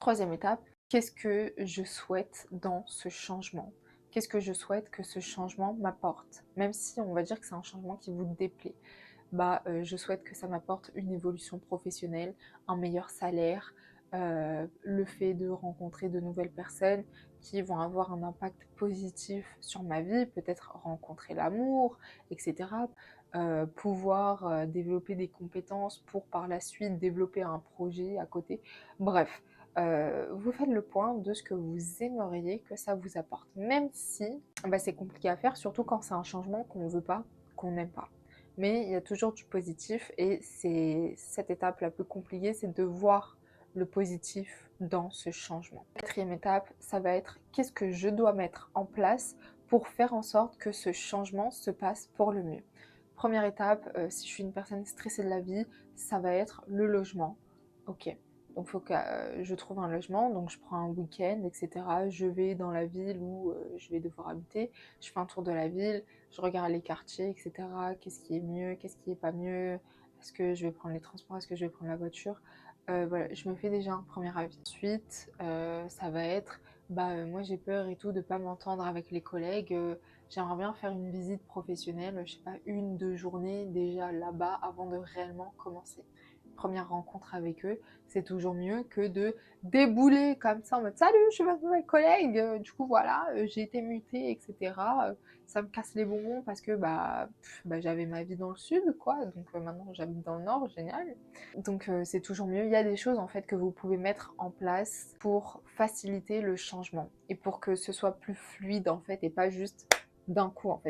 Troisième étape, qu'est-ce que je souhaite dans ce changement? Qu'est-ce que je souhaite que ce changement m'apporte? Même si on va dire que c'est un changement qui vous déplaît. Je souhaite que ça m'apporte une évolution professionnelle, un meilleur salaire, le fait de rencontrer de nouvelles personnes qui vont avoir un impact positif sur ma vie, peut-être rencontrer l'amour, etc. Pouvoir développer des compétences pour par la suite développer un projet à côté. Bref, vous faites le point de ce que vous aimeriez que ça vous apporte. Même si c'est compliqué à faire, surtout quand c'est un changement qu'on ne veut pas, qu'on n'aime pas. Mais il y a toujours du positif et c'est cette étape la plus compliquée, c'est de voir le positif dans ce changement. Quatrième étape, ça va être qu'est-ce que je dois mettre en place pour faire en sorte que ce changement se passe pour le mieux. Première étape, si je suis une personne stressée de la vie, ça va être le logement. Ok, donc il faut que je trouve un logement, donc je prends un week-end, etc. Je vais dans la ville où je vais devoir habiter, je fais un tour de la ville, je regarde les quartiers, etc. Qu'est-ce qui est mieux, qu'est-ce qui est pas mieux, est-ce que je vais prendre les transports, est-ce que je vais prendre la voiture. Voilà, je me fais déjà un premier avis. Ensuite, ça va être, moi j'ai peur et tout de pas m'entendre avec les collègues. J'aimerais bien faire une visite professionnelle, je sais pas, 1, 2 journées déjà là-bas avant de réellement commencer. Première rencontre avec eux, c'est toujours mieux que de débouler comme ça en mode salut, je suis votre nouvelle collègue, du coup voilà, j'ai été mutée, etc. Ça me casse les bonbons parce que j'avais ma vie dans le sud, quoi, donc maintenant j'habite dans le nord, génial. Donc c'est toujours mieux. Il y a des choses en fait que vous pouvez mettre en place pour faciliter le changement et pour que ce soit plus fluide en fait et pas juste d'un coup en fait.